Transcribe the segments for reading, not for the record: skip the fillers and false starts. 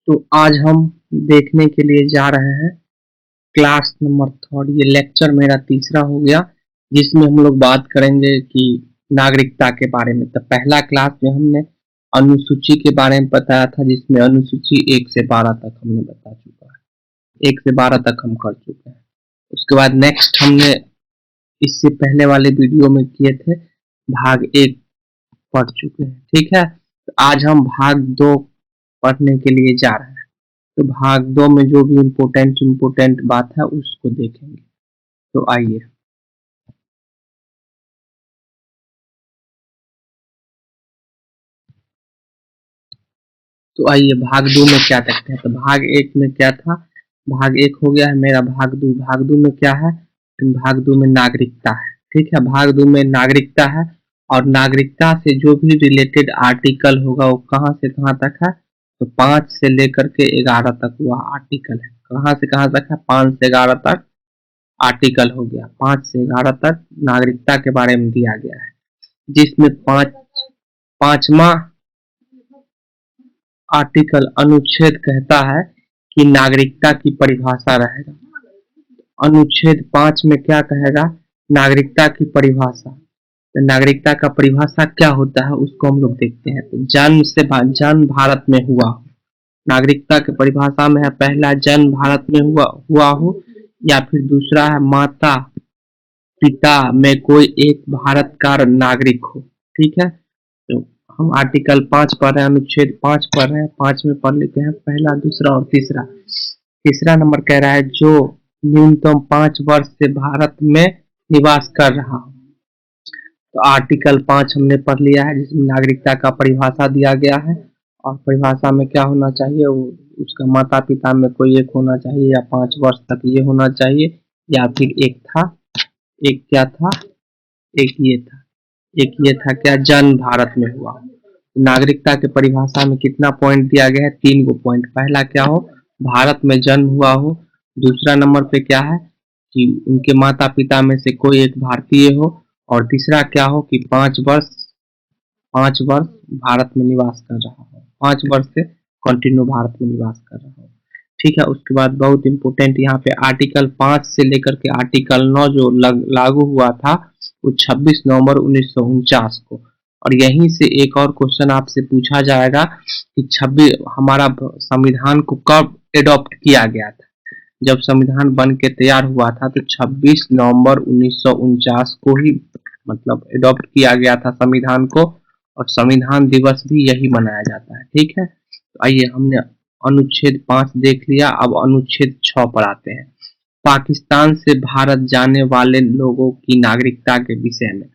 तो आज हम देखने के लिए जा रहे हैं क्लास नंबर 3। ये लेक्चर मेरा तीसरा हो गया जिसमें हम लोग बात करेंगे कि नागरिकता के बारे में। तो पहला क्लास में हमने अनुसूची के बारे में बताया था, जिसमें अनुसूची 1 से 12 तक हमने बता चुका है। 1 से 12 तक हम कर चुके हैं। उसके बाद नेक्स्ट हमने इससे पहले वाले वीडियो में किए थे, भाग 1 पढ़ चुके हैं। ठीक है, तो आज हम भाग 2 पढ़ने के लिए जा रहे हैं। तो भाग 2 में जो भी इम्पोर्टेंट बात है उसको देखेंगे। तो आइए, भाग 2 में क्या देखते हैं। तो भाग 1 में क्या था, भाग 1 हो गया है मेरा। भाग 2, भाग 2 में क्या है, भाग 2 में नागरिकता है। ठीक है, भाग 2 में नागरिकता है और नागरिकता से जो भी रिलेटेड आर्टिकल होगा वो कहाँ से कहाँ तक है, तो 5 से लेकर के 11 तक वह आर्टिकल है। कहाँ से कहाँ तक है, 5 से 11 तक आर्टिकल हो गया। 5 से 11 तक नागरिकता के बारे में दिया गया है, जिसमें पांचवा आर्टिकल अनुच्छेद कहता है कि नागरिकता की परिभाषा रहेगा। अनुच्छेद 5 में क्या कहेगा, नागरिकता की परिभाषा। तो नागरिकता का परिभाषा क्या होता है उसको हम लोग देखते हैं। तो जन्म भारत में हुआ हो, नागरिकता की परिभाषा में है पहला जन्म भारत में हुआ हो, या फिर दूसरा है माता पिता में कोई एक भारत का नागरिक हो। ठीक है, तो हम आर्टिकल 5 पढ़ रहे हैं, अनुच्छेद 5 पढ़ रहे हैं। 5 में पढ़ लेते हैं पहला, दूसरा और तीसरा। तीसरा नंबर कह रहा है जो न्यूनतम 5 वर्ष से भारत में निवास कर रहा हो। तो आर्टिकल 5 हमने पढ़ लिया है, जिसमें नागरिकता का परिभाषा दिया गया है। और परिभाषा में क्या होना चाहिए, वो उसका माता पिता में कोई एक होना चाहिए, या 5 वर्ष तक ये होना चाहिए, या फिर एक क्या था, एक ये था क्या, जन्म भारत में हुआ। नागरिकता के परिभाषा में कितना पॉइंट दिया गया है, 3 गो पॉइंट। पहला क्या हो, भारत में जन्म हुआ हो। दूसरा नंबर पे क्या है कि उनके माता पिता में से कोई एक भारतीय हो। और तीसरा क्या हो कि 5 वर्ष भारत में निवास कर रहा हो, 5 वर्ष से कंटिन्यू भारत में निवास कर रहा हो। ठीक है, उसके बाद बहुत इंपोर्टेंट यहाँ पे आर्टिकल 5 से लेकर के आर्टिकल 9 जो लागू हुआ था वो 26 नवंबर 1949 को। और यहीं से एक और क्वेश्चन आपसे पूछा जाएगा कि 26 हमारा संविधान को कब एडॉप्ट किया गया था। जब संविधान बन के तैयार हुआ था तो 26 नवंबर 1949 को ही मतलब एडॉप्ट किया गया था संविधान को, और संविधान दिवस भी यही मनाया जाता है। ठीक है, तो आइए, हमने अनुच्छेद 5 देख लिया। अब अनुच्छेद 6 पर आते हैं, पाकिस्तान से भारत जाने वाले लोगों की नागरिकता के विषय में।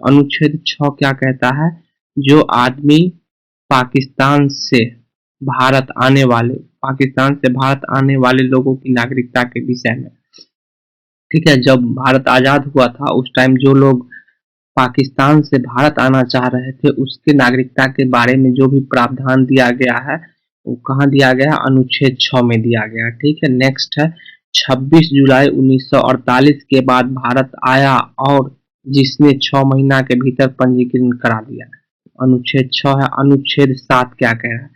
अनुच्छेद 6 क्या कहता है, जो आदमी पाकिस्तान से भारत आने वाले लोगों की नागरिकता के विषय में। ठीक है, जब भारत आजाद हुआ था उस टाइम जो लोग पाकिस्तान से भारत आना चाह रहे थे उसके नागरिकता के बारे में जो भी प्रावधान दिया गया है वो कहाँ दिया गया है, अनुच्छेद 6 में दिया गया है। ठीक है, नेक्स्ट है 26 जुलाई 1948 के बाद भारत आया और जिसने 6 महीना के भीतर पंजीकरण करा दिया, अनुच्छेद 6 है। अनुच्छेद 7 क्या कह रहा है,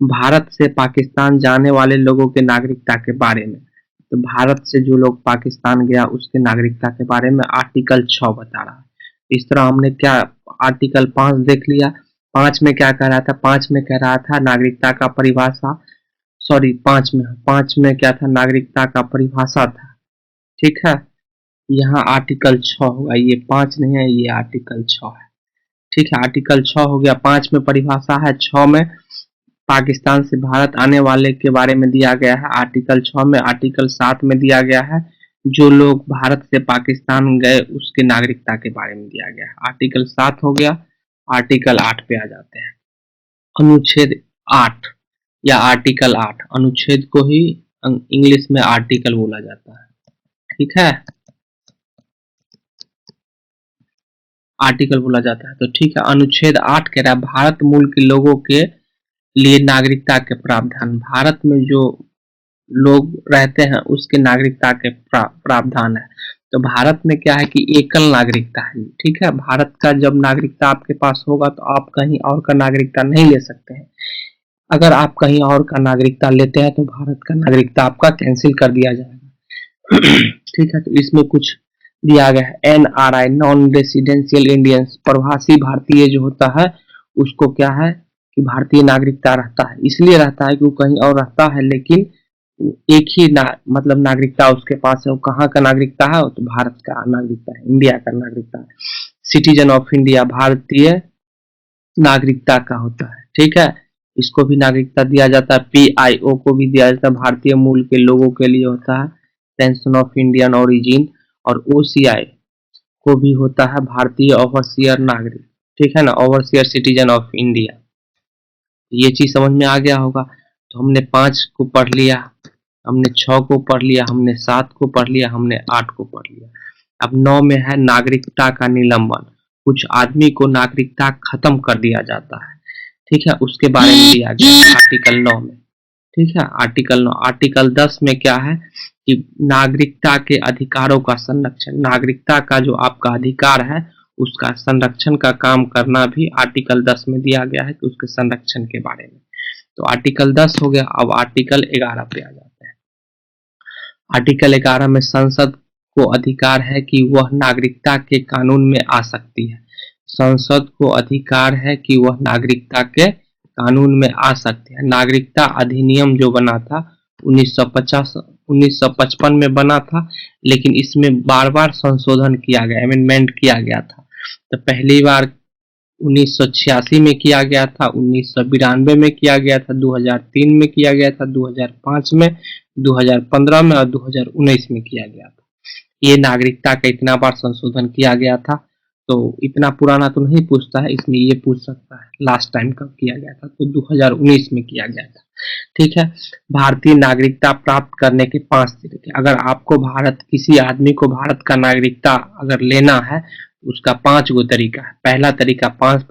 भारत से पाकिस्तान जाने वाले लोगों के नागरिकता के बारे में। तो भारत से जो लोग पाकिस्तान गया उसके नागरिकता के बारे में आर्टिकल 6 बता रहा है। इस तरह हमने क्या आर्टिकल 5 देख लिया। 5 में क्या कह रहा था, 5 में कह रहा था नागरिकता का परिभाषा, सॉरी 5 में क्या था, नागरिकता का परिभाषा था। ठीक है, यहाँ आर्टिकल 6 होगा, ये 5 नहीं है, ये आर्टिकल 6 है। ठीक है, आर्टिकल 6 हो गया। 5 में परिभाषा है, 6 में पाकिस्तान से भारत आने वाले के बारे में दिया गया है आर्टिकल 6 में। आर्टिकल 7 में दिया गया है जो लोग भारत से पाकिस्तान गए उसके नागरिकता के बारे में दिया गया है। आर्टिकल 7 हो गया। आर्टिकल 8 पे आ जाते हैं, अनुच्छेद 8 या आर्टिकल 8। अनुच्छेद को ही इंग्लिश में आर्टिकल बोला जाता है। ठीक है, आर्टिकल बोला जाता है। तो ठीक है, अनुच्छेद 8 कह रहा है भारत मूल के लोगों के लिए नागरिकता के प्रावधान। भारत में जो लोग रहते हैं उसके नागरिकता के प्रावधान है। तो भारत में क्या है कि एकल नागरिकता है। ठीक है, भारत का जब नागरिकता आपके पास होगा तो आप कहीं और का नागरिकता नहीं ले सकते हैं। अगर आप कहीं और का नागरिकता लेते हैं तो भारत का नागरिकता आपका कैंसिल कर दिया जाएगा। ठीक है, तो इसमें कुछ दिया गया है। NRI, नॉन रेसिडेंशियल इंडियंस, प्रवासी भारतीय जो होता है उसको क्या है कि भारतीय नागरिकता रहता है। इसलिए रहता है कि वो कहीं और रहता है लेकिन एक ही मतलब नागरिकता उसके पास है। वो कहाँ का नागरिकता है? तो भारत का नागरिकता है, इंडिया का नागरिकता है। सिटीजन ऑफ इंडिया, भारतीय नागरिकता का होता है। ठीक है, इसको भी नागरिकता दिया जाता है। PIO को भी दिया जाता है, भारतीय मूल के लोगों के लिए होता है, पेंशन ऑफ इंडियन ओरिजिन। और OCI को भी होता है, भारतीय ओवरसियर नागरिक। ठीक है ना, ओवरसियर सिटीजन ऑफ इंडिया। ये चीज समझ में आ गया होगा। तो हमने 5 को पढ़ लिया, हमने 6 को पढ़ लिया, हमने 7 को पढ़ लिया, हमने 8 को पढ़ लिया। अब 9 में है नागरिकता का निलंबन। कुछ आदमी को नागरिकता खत्म कर दिया जाता है। ठीक है, उसके बारे में दिया गया है आर्टिकल 9 में। ठीक है, आर्टिकल 9। आर्टिकल 10 में क्या है कि नागरिकता के अधिकारों का संरक्षण। नागरिकता का जो आपका अधिकार है उसका संरक्षण का काम करना भी आर्टिकल 10 में दिया गया है कि उसके संरक्षण के बारे में। तो आर्टिकल 10 हो गया। अब आर्टिकल 11 पे आ जाते हैं। आर्टिकल 11 में संसद को अधिकार है कि वह नागरिकता के कानून में आ सकती है। संसद को अधिकार है कि वह नागरिकता के कानून में आ सकती है। नागरिकता अधिनियम जो बना था 1955 में बना था, लेकिन इसमें बार बार संशोधन किया गया, अमेंडमेंट किया गया था। तो पहली बार 1986 में किया गया था, 1992 में किया गया था, 2003 में किया गया था, 2005 में, 2015 में और 2019 में किया गया था। ये नागरिकता का इतना बार संशोधन किया गया था। तो इतना पुराना तो नहीं पूछता है, इसमें ये पूछ सकता है लास्ट टाइम कब किया गया था, तो 2019 में किया गया था। ठीक है, भारतीय नागरिकता प्राप्त करने के 5 तरीके। अगर आपको किसी आदमी को भारत का नागरिकता अगर लेना है, उसका 5 गो तरीका है। पहला तरीका 5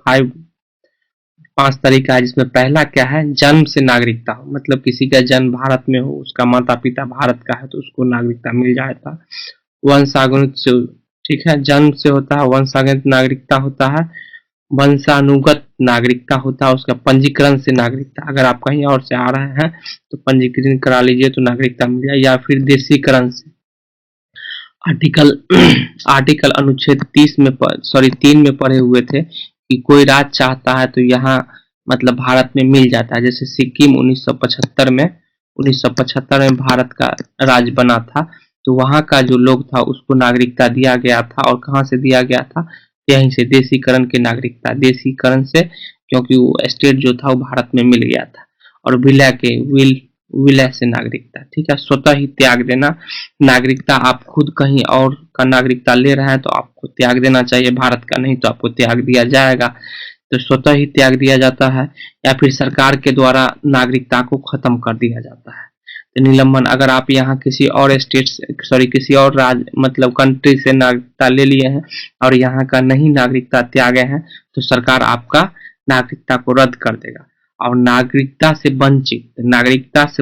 तरीका है, जिसमें पहला क्या है, जन्म से नागरिकता हो, मतलब किसी का जन्म भारत में हो, उसका माता पिता भारत का है तो उसको नागरिकता मिल जाता। वंशानुगत से, ठीक है, जन्म से होता है, वंशानुगत नागरिकता होता है, वंशानुगत नागरिकता होता है, उसका पंजीकरण से नागरिकता। अगर आप कहीं और से आ रहे हैं तो पंजीकरण करा लीजिए तो नागरिकता मिल जाए, या फिर देशीकरण से। आर्टिकल आर्टिकल अनुच्छेद 3 में पढ़े हुए थे कि कोई राज्य चाहता है तो यहाँ मतलब भारत में मिल जाता है। जैसे सिक्किम 1975 में भारत का राज्य बना था, तो वहाँ का जो लोग था उसको नागरिकता दिया गया था। और कहाँ से दिया गया था? यहीं से, देशीकरण के नागरिकता, देशीकरण से, क्योंकि वो स्टेट जो था वो भारत में मिल गया था। और विलय से नागरिकता। ठीक है, स्वतः ही त्याग देना। नागरिकता आप खुद कहीं और का नागरिकता ले रहे हैं तो आपको त्याग देना चाहिए भारत का, नहीं तो आपको त्याग दिया जाएगा। तो स्वतः ही त्याग दिया जाता है, या फिर सरकार के द्वारा नागरिकता को खत्म कर दिया जाता है। तो निलंबन, अगर आप यहाँ किसी और किसी और राज्य मतलब कंट्री से नागरिकता ले लिए हैं और यहाँ का नहीं नागरिकता त्यागे हैं, तो सरकार आपका नागरिकता को रद्द कर देगा। और नागरिकता से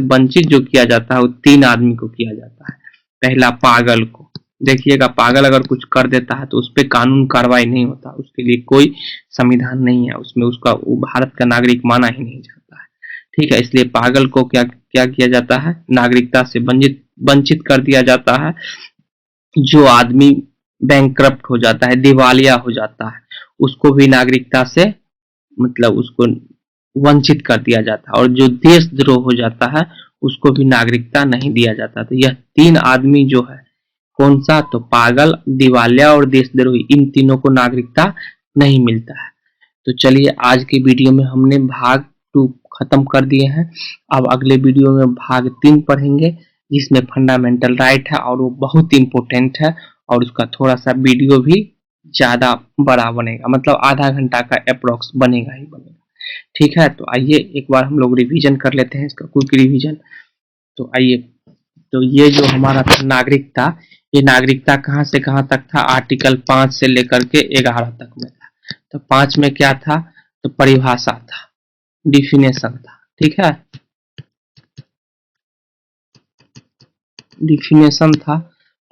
वंचित जो किया जाता है वो 3 आदमी को किया जाता है। पहला, पागल को। देखिएगा, पागल अगर कुछ कर देता है तो उस पर कानून कार्रवाई नहीं होता, उसके लिए कोई संविधान नहीं है, उसमें उसका वो भारत का नागरिक माना ही नहीं जाता है। ठीक है, इसलिए पागल को क्या क्या किया जाता है? नागरिकता से वंचित कर दिया जाता है। जो आदमी बैंकक्रप्ट हो जाता है, दिवालिया हो जाता है, उसको भी नागरिकता से मतलब उसको वंचित कर दिया जाता है। और जो देशद्रोह हो जाता है उसको भी नागरिकता नहीं दिया जाता। तो यह 3 आदमी जो है, कौन सा? तो पागल, दिवालिया और देशद्रोही, इन तीनों को नागरिकता नहीं मिलता है। तो चलिए, आज की वीडियो में हमने भाग 2 खत्म कर दिए हैं। अब अगले वीडियो में भाग 3 पढ़ेंगे, जिसमें फंडामेंटल राइट है और वो बहुत इंपॉर्टेंट है। और उसका थोड़ा सा वीडियो भी ज्यादा बड़ा बनेगा, मतलब आधा घंटा का अप्रोक्स बनेगा ही बनेगा। ठीक है, तो आइए एक बार हम लोग रिवीजन कर लेते हैं, इसका क्विक रिवीजन। तो आइए, तो ये जो हमारा था नागरिकता, ये नागरिकता कहाँ से कहाँ तक था? आर्टिकल 5 से लेकर के 11 तक में था। तो 5 में क्या था? तो परिभाषा था, डिफिनेशन था। ठीक है, डिफिनेशन था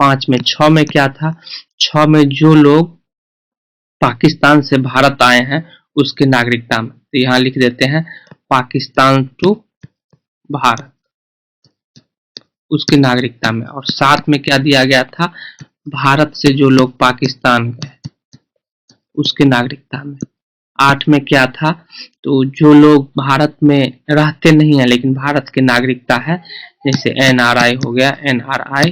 5 में। 6 में क्या था? 6 में जो लोग पाकिस्तान से भारत आए हैं उसके नागरिकता में, तो यहाँ लिख देते हैं पाकिस्तान टू भारत, उसकी नागरिकता में। और 7 में क्या दिया गया था, भारत से जो लोग पाकिस्तान गए उसकी नागरिकता में। 8 में क्या था, तो जो लोग भारत में रहते नहीं है लेकिन भारत की नागरिकता है, जैसे NRI हो गया, NRI,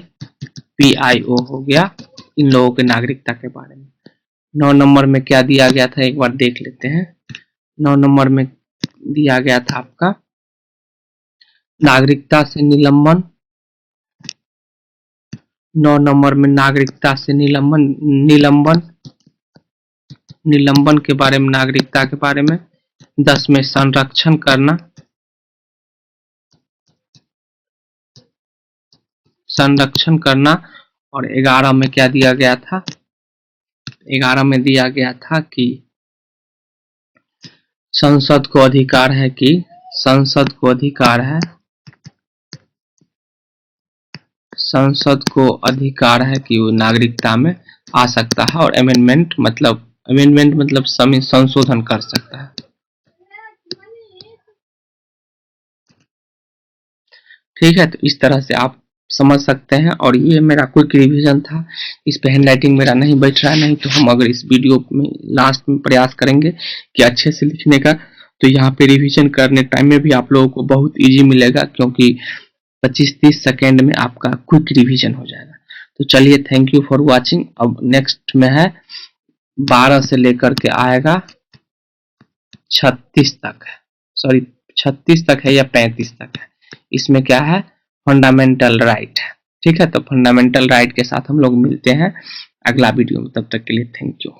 PIO हो गया, इन लोगों की नागरिकता के बारे में। 9 नंबर में क्या दिया गया था, एक बार देख लेते हैं। 9 नंबर में दिया गया था आपका नागरिकता से निलंबन। 9 नंबर में नागरिकता से निलंबन के बारे में, नागरिकता के बारे में। 10 में संरक्षण करना। और 11 में क्या दिया गया था, 11 में दिया गया था कि संसद को अधिकार है कि वो नागरिकता में आ सकता है और अमेंडमेंट मतलब संशोधन कर सकता है। ठीक है, तो इस तरह से आप समझ सकते हैं। और ये मेरा क्विक रिवीजन था, इस पे हैंडराइटिंग मेरा नहीं बैठ रहा है, नहीं तो हम अगर इस वीडियो में लास्ट में प्रयास करेंगे कि अच्छे से लिखने का, तो यहाँ पे रिवीजन करने टाइम में भी आप लोगों को बहुत इजी मिलेगा, क्योंकि 25-30 सेकेंड में आपका क्विक रिवीजन हो जाएगा। तो चलिए, थैंक यू फॉर वॉचिंग। अब नेक्स्ट में है 12 से लेकर के आएगा 36 तक है, सॉरी 36 तक है या 35 तक है। इसमें क्या है, फंडामेंटल राइट है। ठीक है, तो फंडामेंटल राइट के साथ हम लोग मिलते हैं अगला वीडियो में। तब तक के लिए थैंक यू।